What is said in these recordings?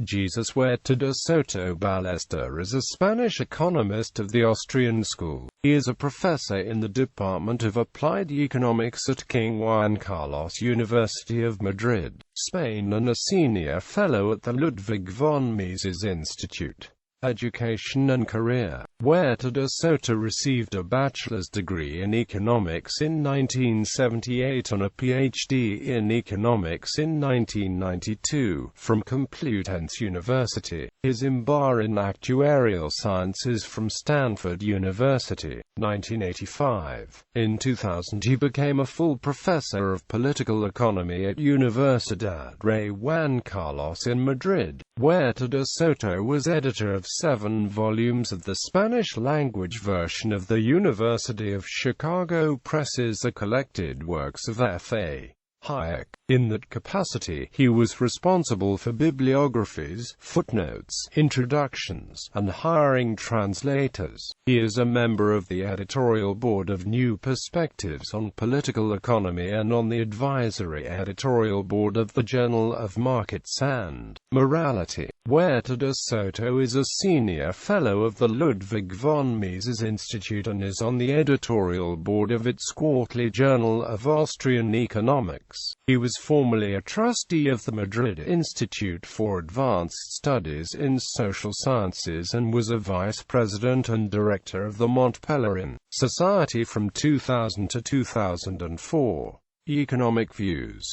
Jesús Huerta de Soto Ballester is a Spanish economist of the Austrian school. He is a professor in the Department of Applied Economics at King Juan Carlos University of Madrid, Spain, and a senior fellow at the Ludwig von Mises Institute. Education and career. Huerta de Soto received a bachelor's degree in economics in 1978 and a PhD in economics in 1992 from Complutense University. His MBA in actuarial sciences from Stanford University, 1985. In 2000 he became a full professor of political economy at Universidad Rey Juan Carlos in Madrid. Huerta de Soto was editor of 7 volumes of the Spanish-language version of the University of Chicago Press's A Collected Works of F.A. Hayek. In that capacity, he was responsible for bibliographies, footnotes, introductions, and hiring translators. He is a member of the editorial board of New Perspectives on Political Economy and on the advisory editorial board of the Journal of Markets and Morality. Huerta de Soto is a senior fellow of the Ludwig von Mises Institute and is on the editorial board of its quarterly Journal of Austrian Economics. He was formerly a trustee of the Madrid Institute for Advanced Studies in Social Sciences and was a vice president and director of the Montpellierin Society from 2000 to 2004. Economic views.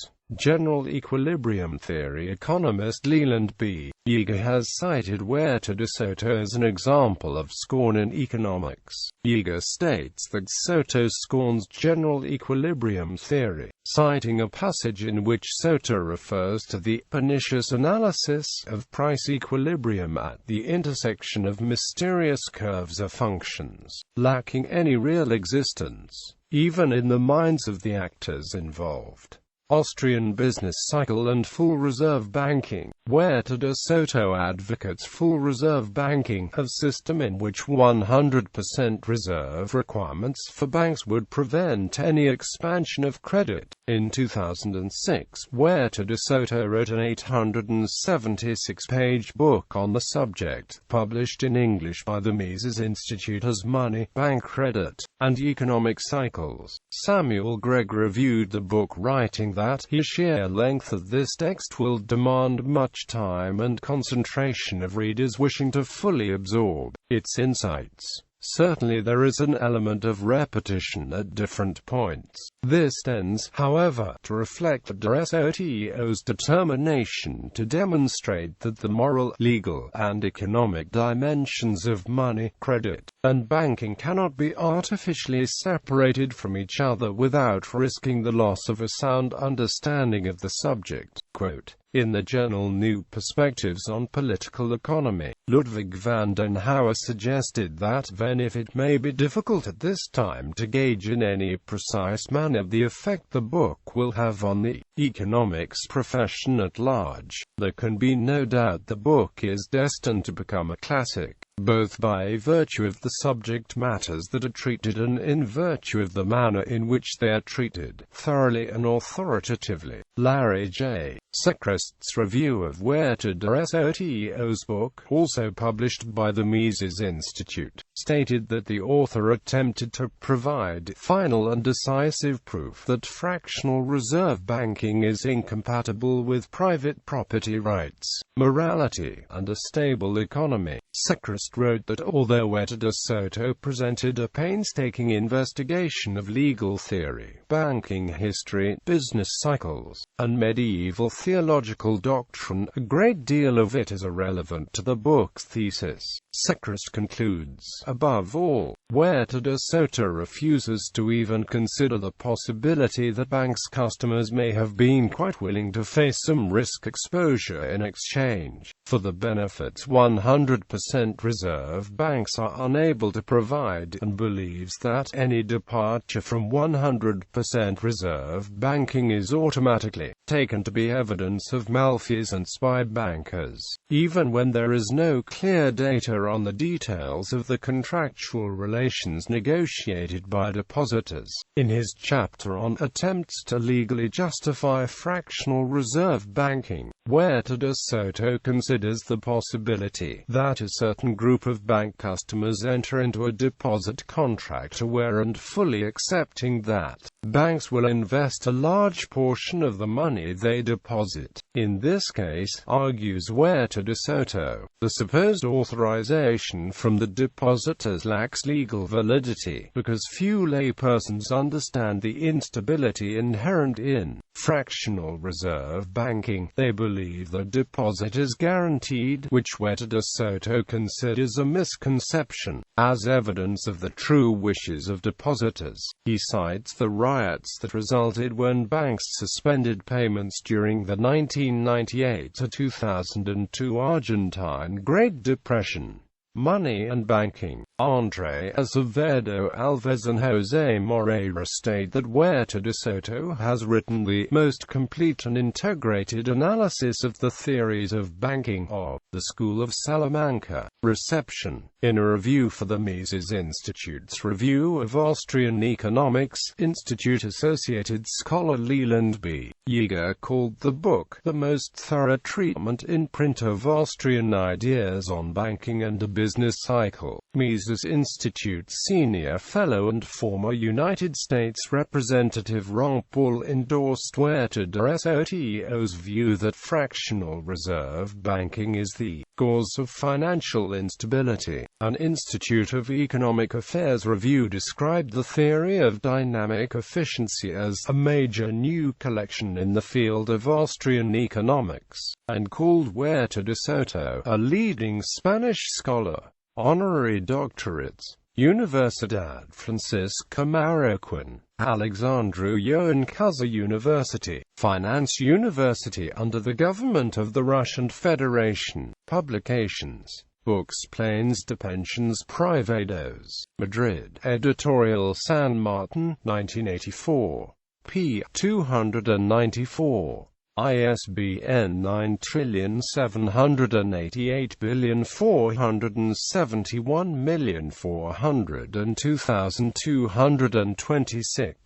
General equilibrium theory. Economist Leland B. Yeager has cited Huerta de Soto as an example of scorn in economics. Yeager states that Soto scorns general equilibrium theory, citing a passage in which Soto refers to the pernicious analysis of price equilibrium at the intersection of mysterious curves of functions, lacking any real existence, even in the minds of the actors involved. Austrian business cycle and full reserve banking. Huerta de Soto advocates full reserve banking, a system in which 100% reserve requirements for banks would prevent any expansion of credit. In 2006, Huerta de Soto wrote an 876-page book on the subject, published in English by the Mises Institute as Money, Bank Credit, and Economic Cycles. Samuel Gregg reviewed the book, writing that the sheer length of this text will demand much time and concentration of readers wishing to fully absorb its insights. Certainly there is an element of repetition at different points. This tends, however, to reflect de Soto's determination to demonstrate that the moral, legal, and economic dimensions of money, credit, and banking cannot be artificially separated from each other without risking the loss of a sound understanding of the subject. Quote, in the journal New Perspectives on Political Economy, Ludwig van den Hauer suggested that, even if it may be difficult at this time to gauge in any precise manner the effect the book will have on the economics profession at large, there can be no doubt the book is destined to become a classic, both by virtue of the subject matters that are treated and in virtue of the manner in which they are treated, thoroughly and authoritatively. Larry J. Sechrest's review of Huerta de Soto's book, also published by the Mises Institute, stated that the author attempted to provide final and decisive proof that fractional reserve banking is incompatible with private property rights, morality, and a stable economy. Sechrest wrote that although Huerta de Soto presented a painstaking investigation of legal theory, banking history, business cycles, and medieval theological doctrine, a great deal of it is irrelevant to the book's thesis. Sechrest concludes, above all, Huerta de Soto refuses to even consider the possibility that banks' customers may have been quite willing to face some risk exposure in exchange for the benefits 100% reserve banks are unable to provide, and believes that any departure from 100% reserve banking is automatically taken to be evidence of malfeasance by bankers, even when there is no clear data on the details of the contractual relations negotiated by depositors. In his chapter on attempts to legally justify fractional reserve banking, Huerta de Soto considers the possibility that a certain group of bank customers enter into a deposit contract aware and fully accepting that banks will invest a large portion of the money they deposit. In this case, argues Huerta de Soto, the supposed authorization from the depositors lacks legal validity, because few laypersons understand the instability inherent in fractional reserve banking. They believe the deposit is guaranteed, which Huerta de Soto considers a misconception, as evidence of the true wishes of depositors. He cites the riots that resulted when banks suspended payments during the 1998–2002 Argentine Great Depression. Money and Banking. Andre Azevedo Alves and José Moreira state that Huerta de Soto has written the most complete and integrated analysis of the theories of banking of the School of Salamanca. Reception. In a review for the Mises Institute's Review of Austrian Economics, Institute-associated scholar Leland B. Yeager called the book the most thorough treatment in print of Austrian ideas on banking and a business cycle. Mises Institute senior fellow and former United States Representative Ron Paul endorsed Huerta de Soto's view that fractional reserve banking is the cause of financial instability. An Institute of Economic Affairs review described the theory of dynamic efficiency as a major new collection in the field of Austrian economics, and called Huerta de Soto a leading Spanish scholar. Honorary doctorates. Universidad Francisco Marroquin, Alexandru Ioan Cuza University, Finance University under the government of the Russian Federation. Publications. Books Planes de Pensions Privados. Madrid. Editorial San Martin, 1984. p. 294. ISBN 978471402,226.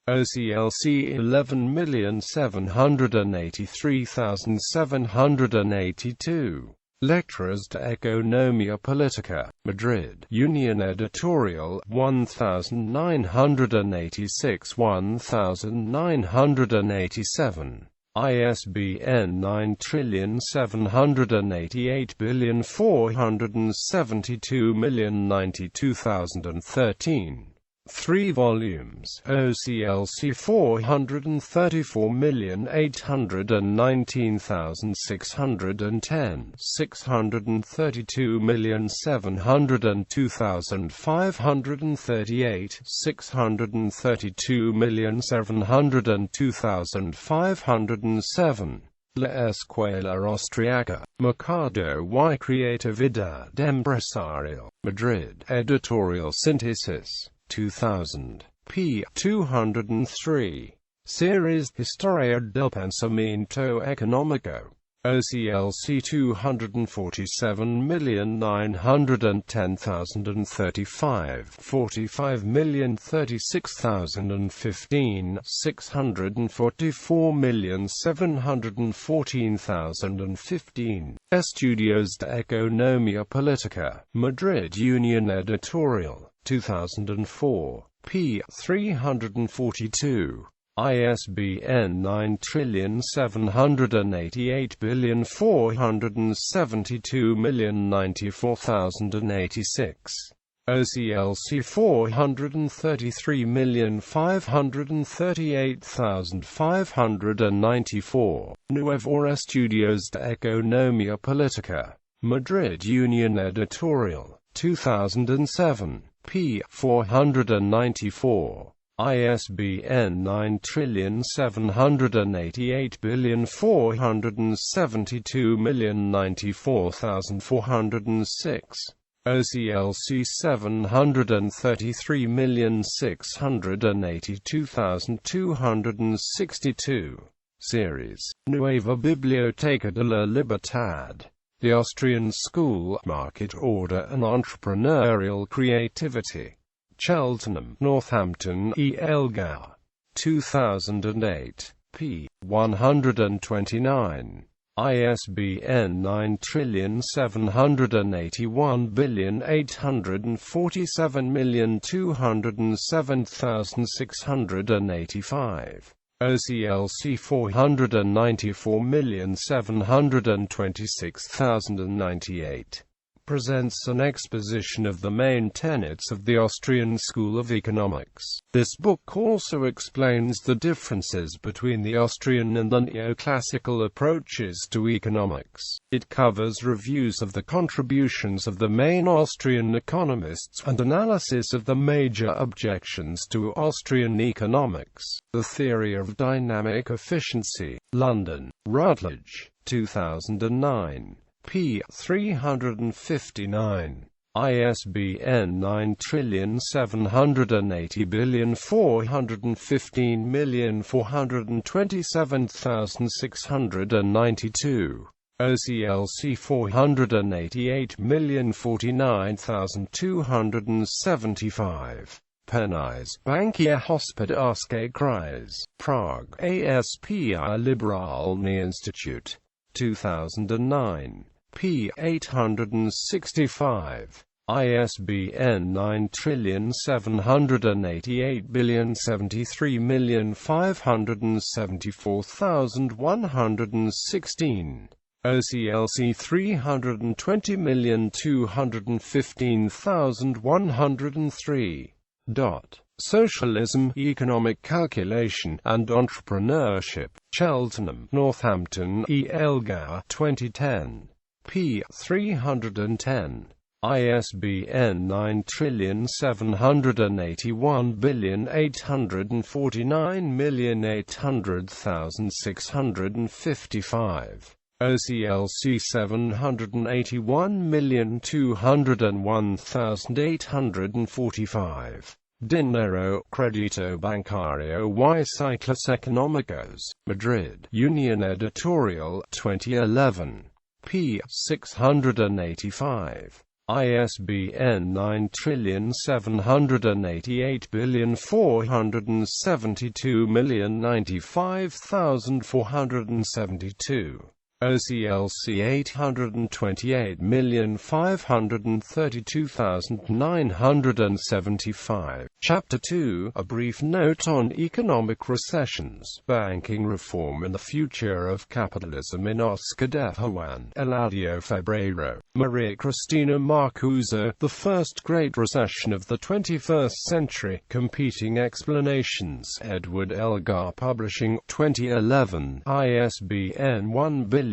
OCLC 11783782. Lectures de Economía Política. Madrid. Union Editorial 1986-1987. ISBN 9788472092013. 3 volumes. OCLC 434819610, 632702538, 632702507. La Escuela Austriaca. Mercado y Creatividad Empresarial. Madrid. Editorial Synthesis. 2000. p. 203. Series Historia del Pensamiento Económico. OCLC 247910035, 45036015, 644714015. Estudios de Economía Política. Madrid. Union Editorial. 2004. p. 342. ISBN 9788472094086. OCLC 433538594. Nuevo Estudios de Economía Política. Madrid. Union Editorial. 2007. p. 494. ISBN 9788472094406. OCLC 733682262. Series. Nueva Biblioteca de la Libertad. The Austrian School, Market Order and Entrepreneurial Creativity. Cheltenham, Northampton, E. Elgar. 2008. p. 129. ISBN 9781847207685. OCLC 494726098. Presents an exposition of the main tenets of the Austrian School of Economics. This book also explains the differences between the Austrian and the neoclassical approaches to economics. It covers reviews of the contributions of the main Austrian economists and analysis of the major objections to Austrian economics. The Theory of Dynamic Efficiency. London, Routledge, 2009. p. 359. ISBN 9780415,427,692. OCLC 488,049,275. Penise, Bankia Hospodářské Kreis, Prague, ASPI Liberálny Institute. 2009. p. 865. ISBN 978073574,116. OCLC 320,215,103. Socialism, Economic Calculation, and Entrepreneurship. Cheltenham, Northampton, E. Elgar, 2010. p. 310. ISBN 9781849,800,655. OCLC 781,201,845. Dinero, Credito Bancario y Ciclos Económicos, Madrid, Union Editorial, 2011. p. 685. ISBN 9788472,095,472. OCLC 828,532,975. Chapter 2, A Brief Note on Economic Recessions, Banking Reform and the Future of Capitalism in Oscar de Juan, Eladio Febrero, Maria Cristina Marcusa, The First Great Recession of the 21st Century, Competing Explanations, Edward Elgar Publishing, 2011, ISBN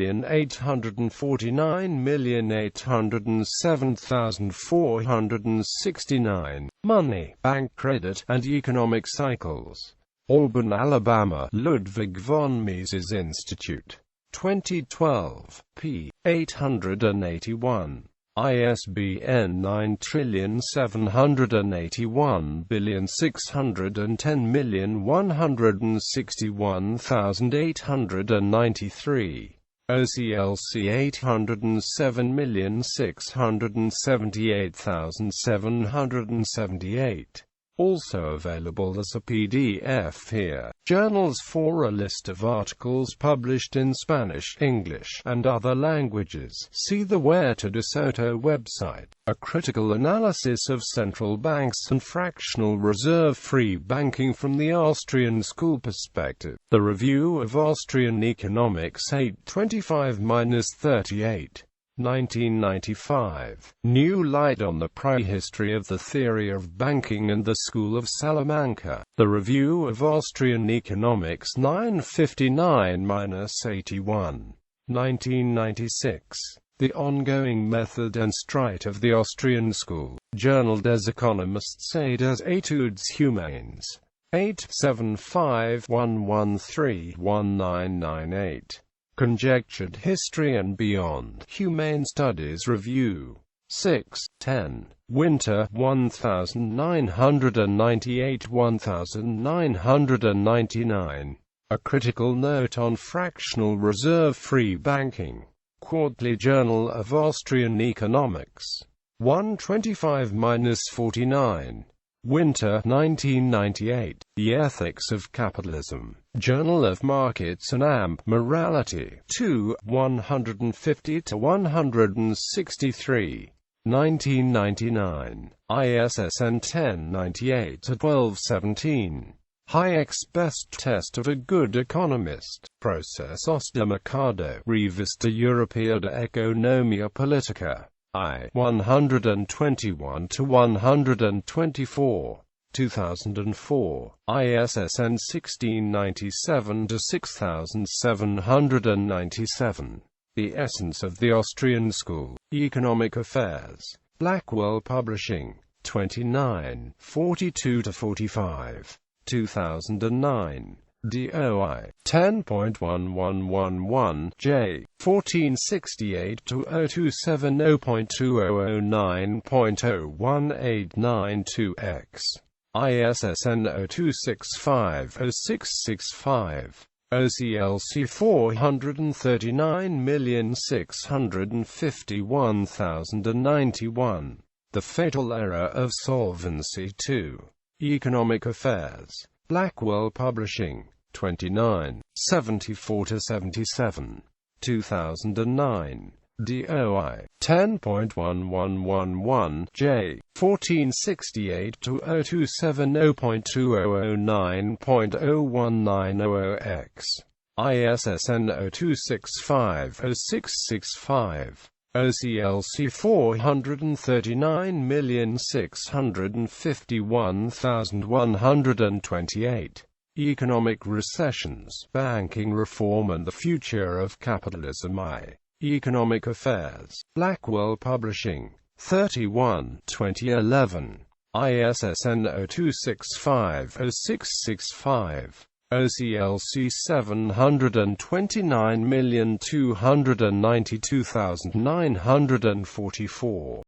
1,849,807,469. Money, Bank Credit, and Economic Cycles. Auburn, Alabama, Ludwig von Mises Institute. 2012. p. 881. ISBN 9781601,161,893. OCLC 807,678,778. Also available as a PDF here. Journals for a list of articles published in Spanish, English, and other languages. See the Huerta de Soto website. A critical analysis of central banks and fractional reserve-free banking from the Austrian school perspective. The Review of Austrian Economics 825-38. 1995. New light on the prehistory of the theory of banking and the School of Salamanca. The Review of Austrian Economics 959-81. 1996. The Ongoing Method and Stride of the Austrian School. Journal des Economistes et des Études Humaines. 875-113-1998. Conjectured History and Beyond. Humane Studies Review. 6, 10. Winter, 1998-1999. A Critical Note on Fractional Reserve-Free Banking. Quarterly Journal of Austrian Economics. 125-49. Winter, 1998. The Ethics of Capitalism. Journal of Markets and AMP. Morality. 2, 150-163. 1999. ISSN 1098-1217. Hayek's Best Test of a Good Economist. Procesos de Mercado. Revista Europea de Economia Politica. I. 121-124. 2004. ISSN 1697-6797. The Essence of the Austrian School. Economic Affairs. Blackwell Publishing. 29, 42-45. 2009. DOI 10.1111J 1468-2070.2009.01892X ISSN 02650665 OCLC 439651091. The Fatal Error of Solvency II. Economic Affairs. Blackwell Publishing. 29, 74-77. 2009. DOI 10.1111J 1468-2070.2009.01900X ISSN 02650665 OCLC 439651128. Economic Recessions, Banking Reform and the Future of Capitalism. I. Economic Affairs. Blackwell Publishing. 31, 2011. ISSN 02650665. OCLC 72929292944.